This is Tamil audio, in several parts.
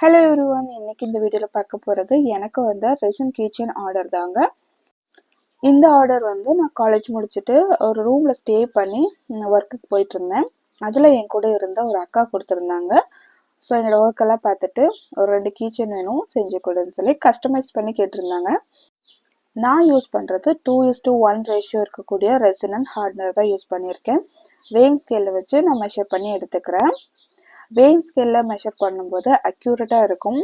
ஹலோ எவ்ரிவன், இன்னைக்கு இந்த வீடியோவில் பார்க்க போகிறது எனக்கு வந்த ரெசின் கிச்சன் ஆர்டர் தாங்க. இந்த ஆர்டர் நான் காலேஜ் முடிச்சுட்டு ஒரு ரூமில் ஸ்டே பண்ணி ஒர்க்குக்கு போயிட்டு இருந்தேன். அதில் என் கூட இருந்த ஒரு அக்கா கொடுத்துருந்தாங்க. ஸோ என்னோட ஒர்க்கெல்லாம் பார்த்துட்டு ஒரு 2 கிச்சன் வேணும் செஞ்சு கொடுன்னு சொல்லி கஸ்டமைஸ் பண்ணி கேட்டிருந்தாங்க. நான் யூஸ் பண்ணுறது 2:1 ரேஷியோ இருக்கக்கூடிய ரெசின் அண்ட் ஹார்ட்னர் தான் யூஸ் பண்ணியிருக்கேன். வெயிங் ஸ்கேலில் வச்சு நான் மெஷர் பண்ணி எடுத்துக்கிறேன். வெயிங் ஸ்கேலில் மெஷர் பண்ணும்போது அக்யூரேட்டாக இருக்கும்.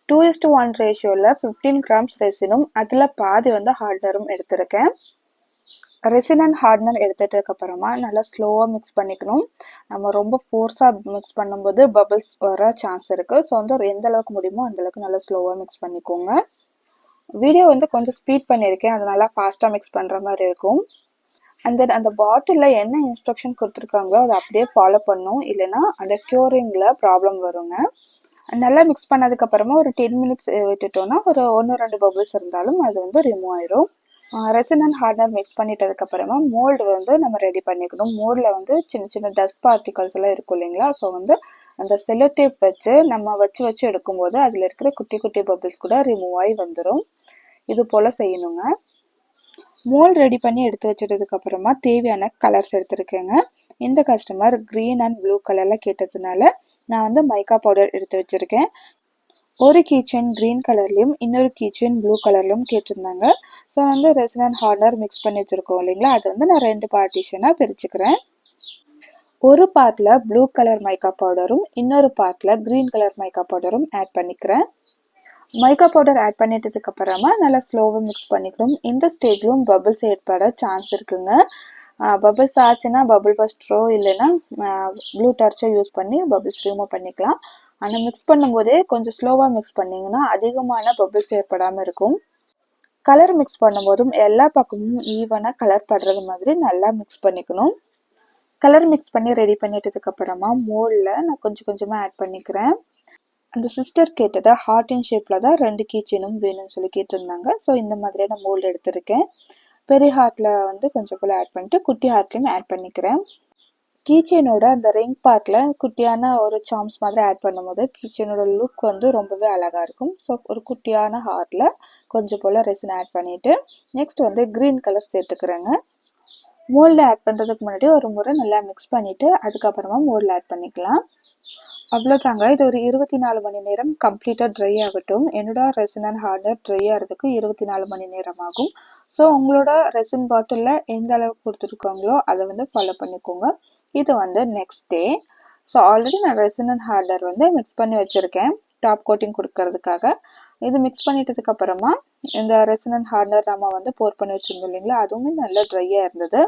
2:1 ரேஷியோவில் 15 கிராம்ஸ் ரெசினும் அதில் பாதி ஹார்ட்னரும் எடுத்திருக்கேன். ரெசின் அண்ட் ஹார்ட்னர் எடுத்துட்டதுக்கு அப்புறமா நல்லா ஸ்லோவாக மிக்ஸ் பண்ணிக்கணும். நம்ம ரொம்ப ஃபோர்ஸாக மிக்ஸ் பண்ணும்போது பபிள்ஸ் வர சான்ஸ் இருக்குது. ஸோ எந்த அளவுக்கு முடியுமோ அந்தளவுக்கு நல்லா ஸ்லோவாக மிக்ஸ் பண்ணிக்கோங்க. வீடியோ கொஞ்சம் ஸ்பீட் பண்ணியிருக்கேன், அதனால ஃபாஸ்ட்டாக மிக்ஸ் பண்ணுற மாதிரி இருக்கும். அண்ட் தென் அந்த பாட்டிலில் என்ன இன்ஸ்ட்ரக்ஷன் கொடுத்துருக்காங்களோ அதை அப்படியே ஃபாலோ பண்ணணும், இல்லைன்னா அந்த க்யூரிங்கில் ப்ராப்ளம் வருங்க. நல்லா மிக்ஸ் பண்ணதுக்கப்புறமா ஒரு 10 மினிட்ஸ் விட்டுட்டோன்னா ஒரு 1-2 பபிள்ஸ் இருந்தாலும் அது ரிமூவ் ஆயிரும். ரெசின் அண்ட் ஹார்ட்னர் மிக்ஸ் பண்ணிட்டதுக்கப்புறமா மோல்டு நம்ம ரெடி பண்ணிக்கணும். மோல்டில் சின்ன சின்ன டஸ்ட் பார்ட்டிகல்ஸ் எல்லாம் இருக்கும் இல்லைங்களா. ஸோ அந்த செல்லோ டேப் வச்சு நம்ம வச்சு எடுக்கும்போது அதில் இருக்கிற குட்டி குட்டி பபிள்ஸ் கூட ரிமூவ் ஆகி வந்துடும். இது போல் செய்யணுங்க. மோல்டு ரெடி பண்ணி எடுத்து வச்சதுக்கப்புறமா தேவையான கலர்ஸ் எடுத்துருக்கேங்க. இந்த கஸ்டமர் க்ரீன் அண்ட் ப்ளூ கலரில் கேட்டதுனால நான் மைக்கா பவுடர் எடுத்து வச்சுருக்கேன். ஒரு கீச்செயின் க்ரீன் கலர்லேயும் இன்னொரு கீச்செயின் ப்ளூ கலர்லையும் கேட்டிருந்தாங்க. So resin and hardener mix பண்ணி வச்சுருக்கோம் இல்லைங்களா, அது நான் 2 பார்ட்டிஷனாக பிரிச்சுக்கிறேன். ஒரு பார்ட்டில் ப்ளூ கலர் மைக்கா பவுடரும் இன்னொரு பார்ட்டில் க்ரீன் கலர் மைக்கா பவுடரும் ஆட் பண்ணிக்கிறேன். மைக்கா பவுடர் ஆட் பண்ணிட்டதுக்கு அப்புறமா நல்லா ஸ்லோவாக மிக்ஸ் பண்ணிக்கணும். இந்த ஸ்டேஜ்லும் பபிள்ஸ் ஏற்பட சான்ஸ் இருக்குங்க. பபிள்ஸ் ஆச்சுன்னா பபிள் பஸ்டரோ இல்லைன்னா ப்ளூ டார்ச்சோ யூஸ் பண்ணி பபிள்ஸ் ரிமூவ் பண்ணிக்கலாம். ஆனால் மிக்ஸ் பண்ணும்போதே கொஞ்சம் ஸ்லோவாக மிக்ஸ் பண்ணிங்கன்னா அதிகமான பபிள்ஸ் ஏற்படாமல் இருக்கும். கலர் மிக்ஸ் பண்ணும்போதும் எல்லா பக்கமும் ஈவனாக கலர் படுறது மாதிரி நல்லா மிக்ஸ் பண்ணிக்கணும். கலர் மிக்ஸ் பண்ணி ரெடி பண்ணிட்டதுக்கு அப்புறமா மோல்டில் நான் கொஞ்சம் கொஞ்சமாக ஆட் பண்ணிக்கிறேன். அந்த சிஸ்டர் கேட்டதை ஹார்டின் ஷேப்பில் தான் 2 கீச்செயினும் வேணும்னு சொல்லி கேட்டிருந்தாங்க. ஸோ இந்த மாதிரியான மோல்டு எடுத்திருக்கேன். பெரிய ஹார்ட்டில் கொஞ்சம் போல் ஆட் பண்ணிட்டு குட்டி ஹார்ட்லையும் ஆட் பண்ணிக்கிறேன். கீச்செயினோட அந்த ரிங் பார்ட்டில் குட்டியான ஒரு சாம்ஸ் மாதிரி ஆட் பண்ணும்போது கீச்செயினோட லுக் ரொம்பவே அழகாக இருக்கும். ஸோ ஒரு குட்டியான ஹார்ட்டில் கொஞ்சம் போல் ரெசின் ஆட் பண்ணிவிட்டு நெக்ஸ்ட் க்ரீன் கலர் சேர்த்துக்கிறேங்க. மோல்டு ஆட் பண்ணுறதுக்கு முன்னாடி ஒரு முறை நல்லா மிக்ஸ் பண்ணிவிட்டு அதுக்கப்புறமா மோல்டில் ஆட் பண்ணிக்கலாம். அவ்வளோதாங்க. இது ஒரு 24 மணி நேரம் கம்ப்ளீட்டாக ட்ரை ஆகட்டும். என்னோட ரெசின் அண்ட் ஹார்ட்னர் ட்ரை ஆகிறதுக்கு 24 மணி நேரம் ஆகும். ஸோ உங்களோட ரெசின் பாட்டிலில் எந்த அளவுக்கு கொடுத்துருக்காங்களோ அதை ஃபாலோ பண்ணிக்கோங்க. இது நெக்ஸ்ட் டே. ஸோ ஆல்ரெடி நான் ரெசின் அண்ட் ஹார்ட்னர் மிக்ஸ் பண்ணி வச்சுருக்கேன் டாப் கோட்டிங் கொடுக்கறதுக்காக. இது மிக்ஸ் பண்ணிட்டதுக்கு அப்புறமா இந்த ரெசின் அண்ட் ஹார்ட்னர் நம்ம போர் பண்ணி வச்சுருந்தோம் இல்லைங்களா, அதுவுமே நல்லா ட்ரையாக இருந்தது.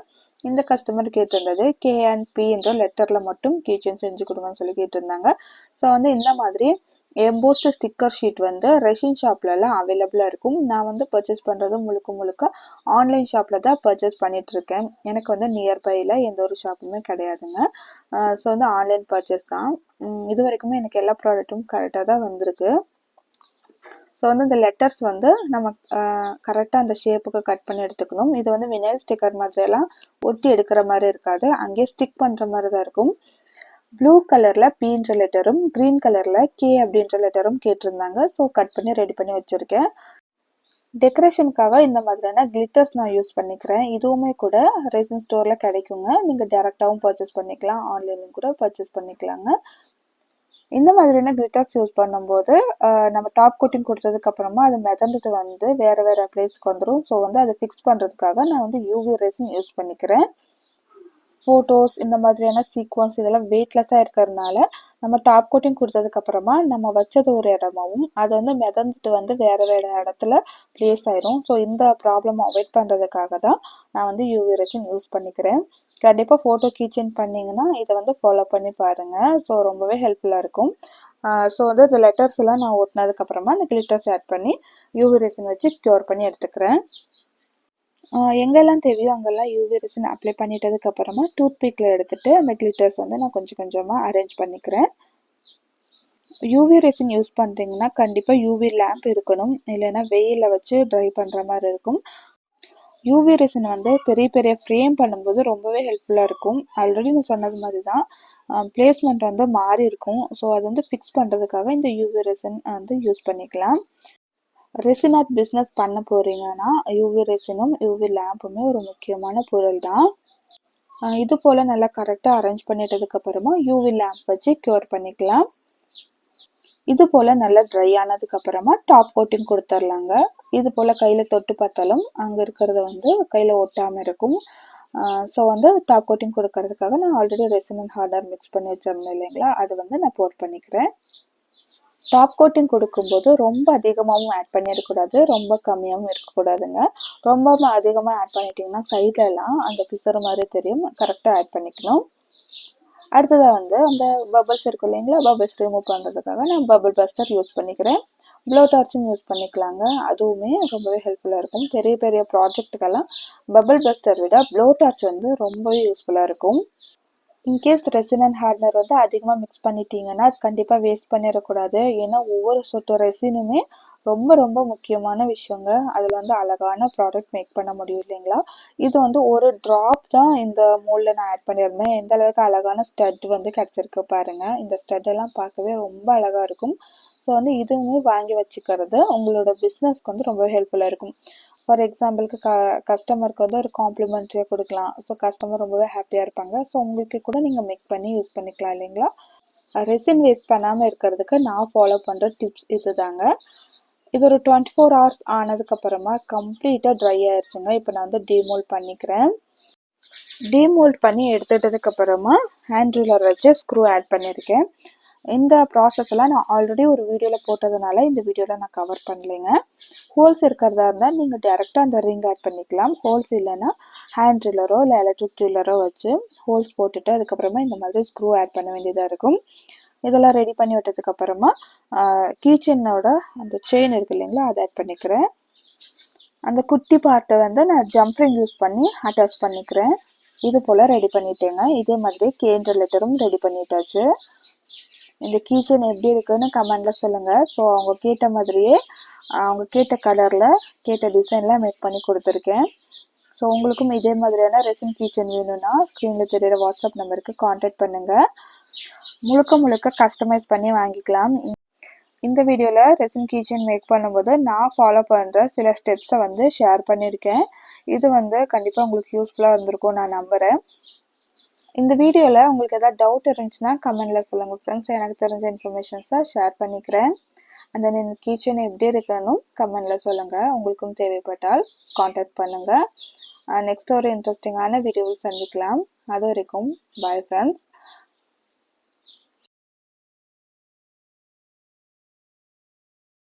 இந்த கஸ்டமர் கேட்டிருந்தது KNP என்ற லெட்டரில் மட்டும் கீச்செயின் செஞ்சு கொடுங்கன்னு சொல்லி கேட்டிருந்தாங்க. ஸோ இந்த மாதிரி எம்போஸ்ட் ஸ்டிக்கர் ஷீட் ரெசின் ஷாப்லலாம் அவைலபிளாக இருக்கும். நான் பர்ச்சேஸ் பண்ணுறது முழுக்க ஆன்லைன் ஷாப்பில் தான் பர்ச்சேஸ் பண்ணிகிட்ருக்கேன். எனக்கு நியர்பையில் எந்த ஒரு ஷாப்புமே கிடையாதுங்க. ஸோ ஆன்லைன் பர்ச்சேஸ் தான். இது வரைக்குமே எனக்கு எல்லா ப்ராடக்ட்டும் கரெக்டாக தான் வந்திருக்கு. ஸோ இந்த லெட்டர்ஸ் நம்ம கரெக்டாக அந்த ஷேப்புக்கு கட் பண்ணி எடுத்துக்கணும். இது வினைல் ஸ்டிக்கர் மாதிரியெல்லாம் ஒட்டி எடுக்கிற மாதிரி இருக்காது, அங்கேயே ஸ்டிக் பண்ணுற மாதிரி தான் இருக்கும். ப்ளூ கலரில் Pன்ற லெட்டரும் க்ரீன் கலரில் K அப்படின்ற லெட்டரும் கேட்டிருந்தாங்க. ஸோ கட் பண்ணி ரெடி பண்ணி வச்சுருக்கேன். டெக்கரேஷனுக்காக இந்த மாதிரியான கிளிட்டர்ஸ் நான் யூஸ் பண்ணிக்கிறேன். இதுவுமே கூட ரெசின் ஸ்டோரில் கிடைக்குங்க. நீங்கள் டேரெக்டாகவும் பர்ச்சேஸ் பண்ணிக்கலாம், ஆன்லைன்லையும் கூட பர்ச்சேஸ் பண்ணிக்கலாங்க. இந்த மாதிரியான கிளிட்டர்ஸ் யூஸ் பண்ணும்போது நம்ம டாப் கோட்டிங் கொடுத்ததுக்கு அப்புறமா அது மிதந்துட்டு வேறு பிளேஸ்க்கு வந்துடும். ஸோ அதை ஃபிக்ஸ் பண்ணுறதுக்காக நான் UV ரெசின் யூஸ் பண்ணிக்கிறேன். ஃபோட்டோஸ் இந்த மாதிரியான சீக்வன்ஸ் இதெல்லாம் வெயிட்லெஸ்ஸாக இருக்கிறதுனால நம்ம டாப் கோட்டிங் கொடுத்ததுக்கு அப்புறமா நம்ம வச்சது ஒரு இடமாவும் அது மிதந்துட்டு வேறு இடத்துல பிளேஸ் ஆயிரும். ஸோ இந்த ப்ராப்ளம் அவாய்ட் பண்ணுறதுக்காக தான் நான் UV ரெசின் யூஸ் பண்ணிக்கிறேன். கண்டிப்பாக ஃபோட்டோ கீச்செயின் பண்ணிங்கன்னா இதை ஃபாலோ பண்ணி பாருங்கள். ஸோ ரொம்பவே ஹெல்ப்ஃபுல்லாக இருக்கும். ஸோ இந்த லெட்டர்ஸ் எல்லாம் நான் ஒட்டினதுக்கப்புறமா அந்த கிளிட்டர்ஸ் ஆட் பண்ணி UV ரெசின் வச்சு க்யூர் பண்ணி எடுத்துக்கிறேன். எங்கெல்லாம் தேவையோ அங்கெல்லாம் UV ரெசின் அப்ளை பண்ணிட்டதுக்கப்புறமா டூத் பிக்கில் எடுத்துகிட்டு அந்த கிளிட்டர்ஸ் நான் கொஞ்சம் கொஞ்சமாக அரேஞ்ச் பண்ணிக்கிறேன். UV ரெசின் யூஸ் பண்ணுறீங்கன்னா கண்டிப்பாக UV லேம்ப் இருக்கணும், இல்லைன்னா வெயிலில் வச்சு ட்ரை பண்ணுற மாதிரி இருக்கும். UV ரெசின் பெரிய பெரிய ஃப்ரேம் பண்ணும்போது ரொம்பவே ஹெல்ப்ஃபுல்லாக இருக்கும். ஆல்ரெடி நான் சொன்னது மாதிரி தான் பிளேஸ்மெண்ட் வந்து மாறி இருக்கும். ஸோ அது வந்து ஃபிக்ஸ் பண்ணுறதுக்காக இந்த யூவி ரெசின் வந்து யூஸ் பண்ணிக்கலாம். ரெசின் ஆர்ட் பிஸ்னஸ் பண்ண போகிறீங்கன்னா யூவி ரெசினும் யூவி லேம்புமே ஒரு முக்கியமான பொருள் தான். இது போல் நல்லா கரெக்டாக அரேஞ்ச் பண்ணிட்டதுக்கப்புறமா யூவி லேம்ப் வச்சு க்யூர் பண்ணிக்கலாம். இது போல் நல்லா ட்ரை ஆனதுக்கப்புறமா டாப் கோட்டிங் கொடுத்துர்லாங்க. இது போல் கையில் தொட்டு பார்த்தாலும் அங்கே இருக்கிறது வந்து கையில் ஒட்டாமல் இருக்கும். ஸோ வந்து டாப் கோட்டிங் கொடுக்கறதுக்காக நான் already resin and harder mix பண்ணி வச்சிருந்தேன் இல்லைங்களா, அது வந்து நான் போட் பண்ணிக்கிறேன். டாப் கோட்டிங் கொடுக்கும்போது ரொம்ப அதிகமாகவும் ஆட் பண்ணிடக்கூடாது, ரொம்ப கம்மியாகவும் இருக்கக்கூடாதுங்க. ரொம்ப அதிகமாக ஆட் பண்ணிட்டீங்கன்னா சைட்லலாம் அந்த பிசர் மாதிரி தெரியும். கரெக்டாக ஆட் பண்ணிக்கணும். அடுத்ததாக வந்து அந்த பபிள்ஸ் இருக்கும் இல்லைங்களா, பபிள்ஸ் ரிமூவ் பண்ணுறதுக்காக நான் பபிள் பஸ்டர் யூஸ் பண்ணிக்கிறேன். ப்ளோ டார்ச்சும் யூஸ் பண்ணிக்கலாங்க, அதுவுமே ரொம்பவே ஹெல்ப்ஃபுல்லாக இருக்கும். பெரிய பெரிய ப்ராஜெக்ட்டுக்கெல்லாம் பபிள் பஸ்டர் விட ப்ளோ டார்ச் வந்து ரொம்பவே யூஸ்ஃபுல்லாக இருக்கும். இன்கேஸ் ரெசின் அண்ட் ஹார்ட்னர் வந்து அதிகமாக மிக்ஸ் பண்ணிட்டீங்கன்னா அது கண்டிப்பாக வேஸ்ட் பண்ணிடக்கூடாது. ஏன்னா ஒவ்வொரு சொட்டு ரெசினுமே ரொம்ப ரொம்ப முக்கியமான விஷயங்க. அதில் வந்து அழகான ப்ராடக்ட் மேக் பண்ண முடியும் இல்லைங்களா. இது வந்து ஒரு ட்ராப் தான் இந்த மோல்டில் நான் ஆட் பண்ணியிருந்தேன். எந்த அளவுக்கு அழகான ஸ்டட் வந்து கிடச்சிருக்கு பாருங்கள். இந்த ஸ்டட்டெல்லாம் பார்க்கவே ரொம்ப அழகாக இருக்கும். ஸோ வந்து இதுவுமே வாங்கி வச்சுக்கிறது உங்களோட பிஸ்னஸ்க்கு வந்து ரொம்ப ஹெல்ப்ஃபுல்லாக இருக்கும். ஃபார் எக்ஸாம்பிளுக்கு கஸ்டமருக்கு வந்து ஒரு காம்ப்ளிமெண்ட்ரியாக கொடுக்கலாம். ஸோ கஸ்டமர் ரொம்பவே ஹாப்பியாக இருப்பாங்க. ஸோ உங்களுக்கு கூட நீங்கள் மேக் பண்ணி யூஸ் பண்ணிக்கலாம் இல்லைங்களா. ரெசின் வேஸ்ட் பண்ணாமல் இருக்கிறதுக்கு நான் ஃபாலோ பண்ணுற டிப்ஸ் இது தாங்க. இது ஒரு 24 hours ஆனதுக்கப்புறமா கம்ப்ளீட்டாக ட்ரை ஆயிடுச்சுங்க. இப்போ நான் வந்து டீமோல்ட் பண்ணிக்கிறேன். டீமோல்ட் பண்ணி எடுத்துட்டதுக்கப்புறமா ஹேண்ட் ரூலர் வச்சு ஸ்க்ரூ ஆட் பண்ணியிருக்கேன். இந்த ப்ராசஸ்லாம் நான் ஆல்ரெடி ஒரு வீடியோவில் போட்டதுனால இந்த வீடியோவில் நான் கவர் பண்ணலைங்க. ஹோல்ஸ் இருக்கிறதா இருந்தால் நீங்கள் டேரெக்டாக அந்த ரிங் ஆட் பண்ணிக்கலாம். ஹோல்ஸ் இல்லைன்னா ஹேண்ட் ட்ரில்லரோ இல்லை எலக்ட்ரிக் ட்ரில்லரோ வச்சு ஹோல்ஸ் போட்டுட்டு அதுக்கப்புறமா இந்த மாதிரி ஸ்க்ரூ ஆட் பண்ண வேண்டியதாக இருக்கும். இதெல்லாம் ரெடி பண்ணி விட்டதுக்கப்புறமா கீச்சனோட அந்த செயின் இருக்குது இல்லைங்களா, அதை ஆட் பண்ணிக்கிறேன். அந்த குட்டி பார்ட்டை வந்து நான் ஜம்ப்ரிங் யூஸ் பண்ணி அட்டாச் பண்ணிக்கிறேன். இது போல் ரெடி பண்ணிட்டேங்க. இதே மாதிரி கேன்ற லெட்டரும் ரெடி பண்ணிட்டாச்சு. இந்த கீச்சன் எப்படி இருக்குன்னு கமெண்டில் சொல்லுங்கள். ஸோ அவங்க கேட்ட மாதிரியே அவங்க கேட்ட கலரில் கேட்ட டிசைனில் மேக் பண்ணி கொடுத்துருக்கேன். ஸோ உங்களுக்கும் இதே மாதிரியான ரெசின் கீச்சன் வேணும்னா ஸ்க்ரீனில் தெரியிற வாட்ஸ்அப் நம்பருக்கு காண்டாக்ட் பண்ணுங்கள். முழுக்க கஸ்டமைஸ் பண்ணி வாங்கிக்கலாம். இந்த வீடியோவில் ரெசின் கீச்சன் மேக் பண்ணும்போது நான் ஃபாலோ பண்ணுற சில ஸ்டெப்ஸை வந்து ஷேர் பண்ணியிருக்கேன். இது வந்து கண்டிப்பாக உங்களுக்கு யூஸ்ஃபுல்லாக இருந்திருக்கும் நான் நம்புகிறேன். இந்த வீடியோவில் உங்களுக்கு எதாவது டவுட் இருந்துச்சுன்னா கமெண்டில் சொல்லுங்கள் ஃப்ரெண்ட்ஸ். எனக்கு தெரிஞ்ச இன்ஃபர்மேஷன்ஸை ஷேர் பண்ணிக்கிறேன். அந்த இந்த கீச்சன் எப்படி இருக்குன்னு கமெண்டில் சொல்லுங்கள். உங்களுக்கும் தேவைப்பட்டால் காண்டாக்ட் பண்ணுங்கள். நெக்ஸ்ட் ஒரு இன்ட்ரெஸ்டிங்கான வீடியோவில் சந்திக்கலாம். அது வரைக்கும் பாய் ஃப்ரெண்ட்ஸ்.